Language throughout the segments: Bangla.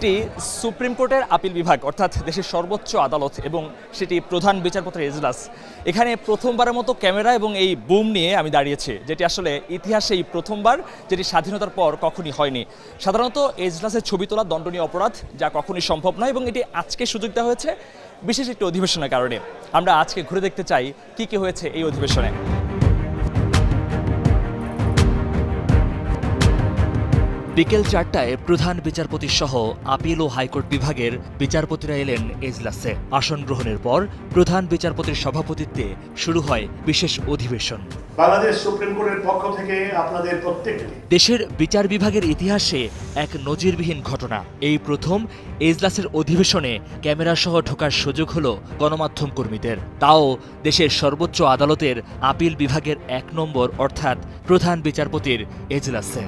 সেটি সুপ্রিম কোর্টের আপিল বিভাগ অর্থাৎ দেশের সর্বোচ্চ আদালত এবং সেটি প্রধান বিচারপতির এজলাস। এখানে প্রথমবারের মতো ক্যামেরা এবং এই বুম নিয়ে আমি দাঁড়িয়েছি, যেটি আসলে ইতিহাসেই প্রথমবার, যেটি স্বাধীনতার পর কখনই হয়নি। সাধারণত এজলাসের ছবি তোলা দণ্ডনীয় অপরাধ, যা কখনই সম্ভব নয়, এবং এটি আজকে সুযোগ দেওয়া হয়েছে বিশেষ একটি অধিবেশনের কারণে। আমরা আজকে ঘুরে দেখতে চাই কি কি হয়েছে এই অধিবেশনে। বিকেল 4টায় প্রধান বিচারপতি সহ আপিল ও হাইকোর্ট বিভাগের বিচারপতিরা এলেন এজলাসে। আসন গ্রহণের পর প্রধান বিচারপতির সভাপতিত্বে শুরু হয় বিশেষ অধিবেশন। বাংলাদেশ সুপ্রিম কোর্টের পক্ষ থেকে আপনাদের প্রত্যেককে দেশের বিচার বিভাগের ইতিহাসে এক নজিরবিহীন ঘটনা। এই প্রথম এজলাসের অধিবেশনে ক্যামেরা সহ ঢোকার সুযোগ হলো গণমাধ্যম কর্মীদের, তাও দেশের সর্বোচ্চ আদালতের আপিল বিভাগের 1 নম্বর অর্থাৎ প্রধান বিচারপতির এজলাসে।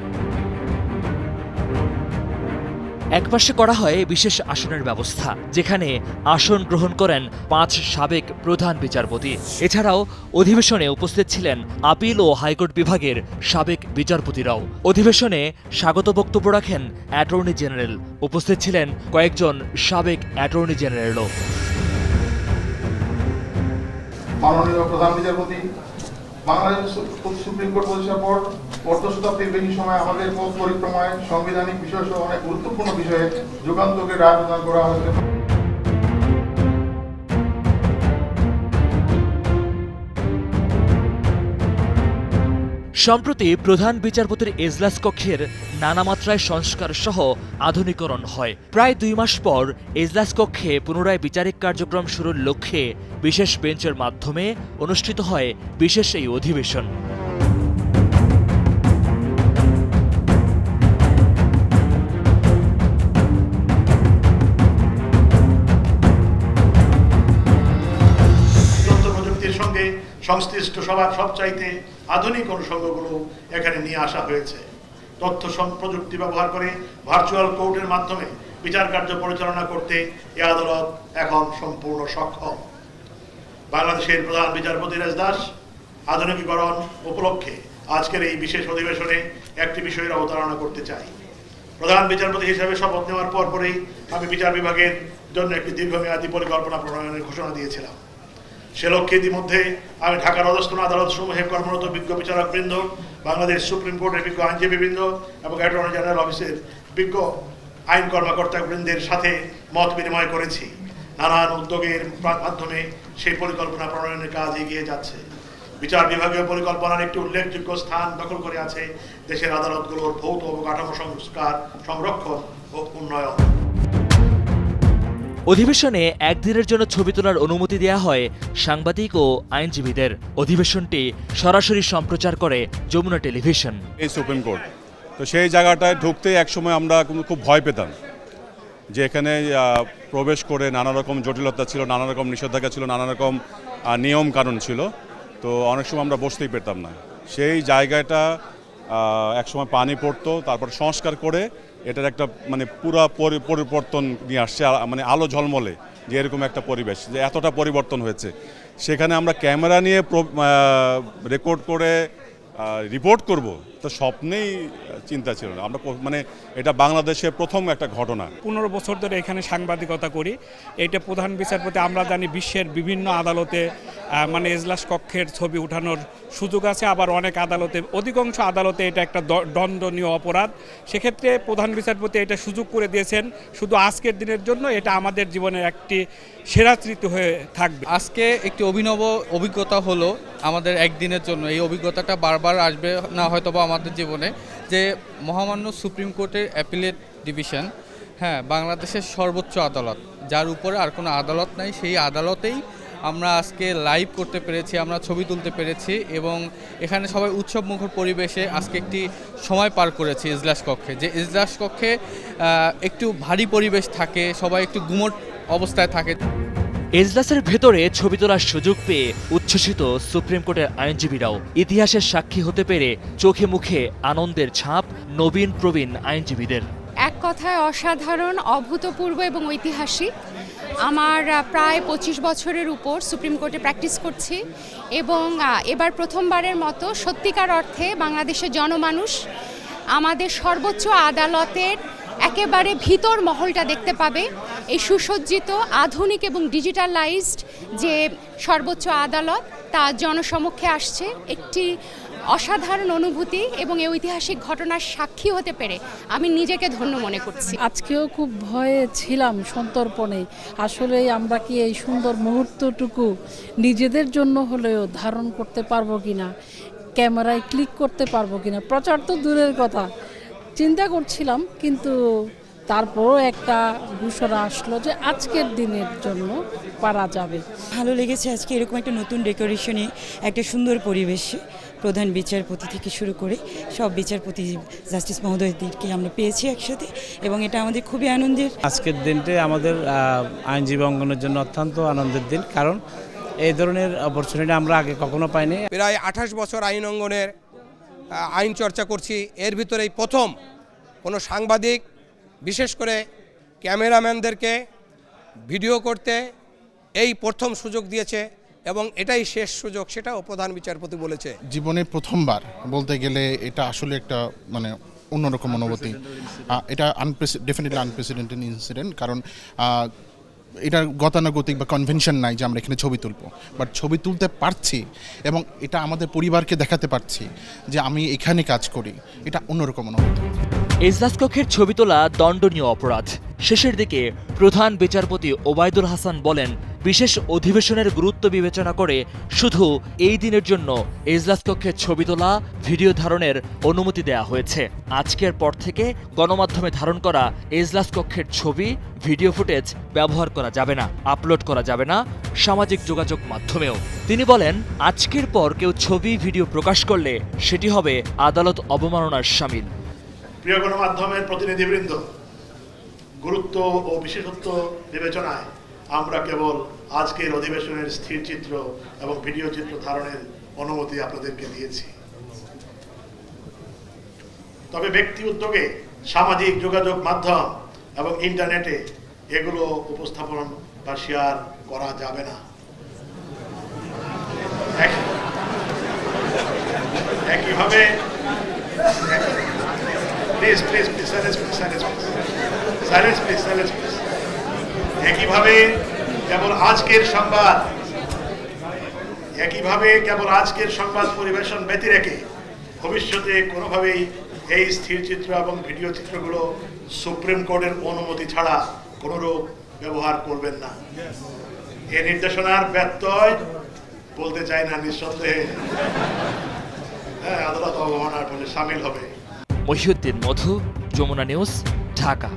একপাশে করা হয় বিশেষ আসনের ব্যবস্থা, যেখানে আসন গ্রহণ করেন 5 সাবেক প্রধান বিচারপতি। এছাড়াও অধিবেশনে উপস্থিত ছিলেন আপিল ও হাইকোর্ট বিভাগের সাবেক বিচারপতিরাও। অধিবেশনে স্বাগত বক্তব্য রাখেন অ্যাটর্নি জেনারেল। উপস্থিত ছিলেন কয়েকজন সাবেক অ্যাটর্নি জেনারেলও। মাননীয় প্রধান বিচারপতি, বাংলাদেশ সুপ্রিম কোর্ট প্রতিষ্ঠার পর অর্ধ শতাব্দীর বেশি সময় আমাদের পথ পরিক্রমায় সাংবিধানিক বিষয় সহ অনেক গুরুত্বপূর্ণ বিষয়ে যুগান্তকে রায় প্রদান করা হয়েছে। সম্প্রতি প্রধান বিচারপতির এজলাস কক্ষের নানা মাত্রায় সংস্কার সহ আধুনিকরণ হয়। প্রায় 2 মাস পর এজলাস কক্ষে পুনরায় বিচারিক কার্যক্রম শুরুর লক্ষ্যে বিশেষ বেঞ্চের মাধ্যমে অনুষ্ঠিত হয় বিশেষ এই অধিবেশন। সঙ্গে সংশ্লিষ্ট সবচাইতে আধুনিক অনুষঙ্গগুলো এখানে নিয়ে আসা হয়েছে। তথ্য প্রযুক্তি ব্যবহার করে ভার্চুয়াল কোর্টের মাধ্যমে বিচার কার্য পরিচালনা করতে এ আদালত এখন সম্পূর্ণ সক্ষম। বাংলাদেশের প্রধান বিচারপতির এজলাস আধুনিকীকরণ উপলক্ষে আজকের এই বিশেষ অধিবেশনে একটি বিষয়ের অবতারণা করতে চাই। প্রধান বিচারপতি হিসেবে শপথ নেওয়ার পরপরই আমি বিচার বিভাগের জন্য একটি দীর্ঘমেয়াদী পরিকল্পনা প্রণয়নের ঘোষণা দিয়েছিলাম। সে লক্ষ্যে ইতিমধ্যে আমি ঢাকার অধস্তন আদালত সমূহে কর্মরত বিজ্ঞ বিচারক বৃন্দ, বাংলাদেশ সুপ্রিম কোর্টের বিজ্ঞ আইনজীবী বৃন্দ এবং অ্যাটর্নি জেনারেল অফিসের বিজ্ঞ আইন কর্মকর্তা বৃন্দের সাথে মত বিনিময় করেছি। নানান উদ্যোগের মাধ্যমে সেই পরিকল্পনা প্রণয়নের কাজ এগিয়ে যাচ্ছে। বিচার বিভাগীয় পরিকল্পনার একটি উল্লেখযোগ্য স্থান দখল করে আছে দেশের আদালতগুলোর ভৌত অবকাঠামো সংস্কার, সংরক্ষণ ও উন্নয়ন। অধিবেশনে একদিনের জন্য ছবি তোলার অনুমতি দেওয়া হয় সাংবাদিক ও আইনজীবীদের। অধিবেশনটি সরাসরি সম্প্রচার করে যমুনা টেলিভিশন। এই সুপ্রিম কোর্ট তো সেই জায়গাটায় ঢুকতে একসময় আমরা খুব ভয় পেতাম যে এখানে প্রবেশ করে নানা রকম জটিলতা ছিল, নানা রকম নিষেধাজ্ঞা ছিল, নানা রকম নিয়ম কানুন ছিল। তো অনেক সময় আমরা বসতেই পেতাম না। সেই জায়গাটা একসময় পানি পড়তো, তারপর সংস্কার করে এটার একটা পুরো পরিবর্তন নিয়ে আসছে, আলো ঝলমলে যে এরকম একটা পরিবেশ, যে এতটা পরিবর্তন হয়েছে। সেখানে আমরা ক্যামেরা নিয়ে রেকর্ড করে রিপোর্ট করব, তো স্বপ্নেই চিন্তা ছিল না। আমরা এটা বাংলাদেশের প্রথম একটা ঘটনা। 15 বছর ধরে এখানে সাংবাদিকতা করি। এটা প্রধান বিচারপতি, আমরা জানি বিশ্বের বিভিন্ন আদালতে এজলাস কক্ষের ছবি উঠানোর সুযোগ আছে, আবার অনেক আদালতে, অধিকাংশ আদালতে এটা একটা দণ্ডনীয় অপরাধ। সেক্ষেত্রে প্রধান বিচারপতি এটা সুযোগ করে দিয়েছেন শুধু আজকের দিনের জন্য। এটা আমাদের জীবনের একটি সেরা স্মৃতি হয়ে থাকবে। আজকে একটি অভিনব অভিজ্ঞতা হলো আমাদের একদিনের জন্য। এই অভিজ্ঞতাটা বারবার আসবে না হয়তোবা আমাদের জীবনে, যে মহামান্য সুপ্রিম কোর্টের অ্যাপিলেট ডিভিশন, বাংলাদেশের সর্বোচ্চ আদালত, যার উপরে আর কোনো আদালত নাই, সেই আদালতেই আমরা আজকে লাইভ করতে পেরেছি, আমরা ছবি তুলতে পেরেছি এবং এখানে সবাই উৎসবমুখর পরিবেশে আজকে একটি সময় পার করেছি এজলাস কক্ষে। যে এজলাস কক্ষে একটু ভারী পরিবেশ থাকে, সবাই একটু গুমট অবস্থায় থাকে। এজলাসের ভেতরে ছবি তোলার সুযোগ পেয়ে উচ্ছ্বসিত সুপ্রিম কোর্টের আইনজীবীরাও। ইতিহাসের সাক্ষী হতে পেরে চোখে মুখে আনন্দের ছাপ নবীন প্রবীণ আইনজীবীদের। এক কথায় অসাধারণ, অভূতপূর্ব এবং ঐতিহাসিক। আমার প্রায় 25 বছরের উপর সুপ্রিম কোর্টে প্র্যাকটিস করছি এবং এবার প্রথমবারের মতো সত্যিকার অর্থে বাংলাদেশের জনমানুষ আমাদের সর্বোচ্চ আদালতের একেবারে ভিতর মহলটা দেখতে পাবে। এই সুসজ্জিত, আধুনিক এবং ডিজিটালাইজড যে সর্বোচ্চ আদালত তা জনসমক্ষে আসছে, একটি অসাধারণ অনুভূতি এবং এই ঐতিহাসিক ঘটনার সাক্ষী হতে পেরে আমি নিজেকে ধন্য মনে করছি। আজকেও খুব ভয়ে ছিলাম, সন্তর্পণে। আসলে আমরা কি এই সুন্দর মুহূর্তটুকু নিজেদের জন্য হলেও ধারণ করতে পারবো কিনা, ক্যামেরায় ক্লিক করতে পারবো কিনা, প্রচার তো দূরের কথা, চিন্তা করছিলাম। কিন্তু তারপরও একটা ঘোষণা আসলো যে আজকের দিনের জন্য পারা যাবে। ভালো লেগেছে আজকে এরকম একটা নতুন ডেকোরেশনে, একটা সুন্দর পরিবেশে প্রধান বিচারপতি থেকে শুরু করে সব বিচারপতি জাস্টিস মহোদয়দেরকে আমরা পেয়েছি একসাথে, এবং এটা আমাদের খুবই আনন্দের। আজকের দিনটি আমাদের আইনজীবী অঙ্গনের জন্য অত্যন্ত আনন্দের দিন, কারণ এই ধরনের অপরচুনিটি আমরা আগে কখনো পাইনি। প্রায় 28 বছর আইন অঙ্গনের আইন চর্চা করছি, এর ভিতরেই প্রথম কোনো সাংবাদিক বিশেষ করে ক্যামেরাম্যানদেরকে ভিডিও করতে এই প্রথম সুযোগ দিয়েছে, এবং এটাই শেষ সুযোগ, সেটাও প্রধান বিচারপতি বলেছে। জীবনে প্রথমবার বলতে গেলে এটা আসলে একটা মানে অন্যরকম অনুভূতি। এটা ডেফিনেটলি আনপ্রেসিডেন্টেড ইনসিডেন্ট, কারণ এটার গতানুগতিক বা কনভেনশন নাই যে আমরা এখানে ছবি তুলব, বাট ছবি তুলতে পারছি এবং এটা আমাদের পরিবারকে দেখাতে পারছি যে আমি এখানে কাজ করি, এটা অন্যরকম অনুভূতি। এজলাস কক্ষের ছবি তোলা দণ্ডনীয় অপরাধ। শেষের দিকে প্রধান বিচারপতি ওবায়দুল হাসান বলেন, বিশেষ অধিবেশনের গুরুত্ব বিবেচনা করে শুধু এই দিনের জন্য এজলাস কক্ষের ছবি তোলা, ভিডিও ধারণের অনুমতি দেওয়া হয়েছে। আজকের পর থেকে গণমাধ্যমে ধারণ করা এজলাস কক্ষের ছবি, ভিডিও ফুটেজ ব্যবহার করা যাবে না, আপলোড করা যাবে না সামাজিক যোগাযোগ মাধ্যমেও। তিনি বলেন, আজকের পর কেউ ছবি, ভিডিও প্রকাশ করলে সেটি হবে আদালত অবমাননার শামিল। প্রিয় গণমাধ্যমের প্রতিনিধিবৃন্দ, গুরুত্ব ও বিশেষত্ব বিবেচনায় আমরা কেবল আজকের অধিবেশনের স্থির চিত্র এবং ভিডিও চিত্র ধারণের অনুমতি আপনাদেরকে দিয়েছি। তবে ব্যক্তি উদ্যোগে সামাজিক যোগাযোগ মাধ্যম এবং ইন্টারনেটে এগুলো উপস্থাপন বা শেয়ার করা যাবে না। একইভাবে একইভাবে কেবল আজকের সংবাদ পরিবেশন ব্যতি রেখে ভবিষ্যতে কোনোভাবেই এই স্থির চিত্র এবং ভিডিও চিত্রগুলো সুপ্রিম কোর্টের অনুমতি ছাড়া কোনোরূপ ব্যবহার করবেন না। এই নির্দেশনার ব্যত্যয় বলতে চাই না, নিঃসন্দেহে আদালত অবমাননার ফলে শামিল হবে। মহিউদ্দিন মধু, যমুনা নিউজ, ঢাকা।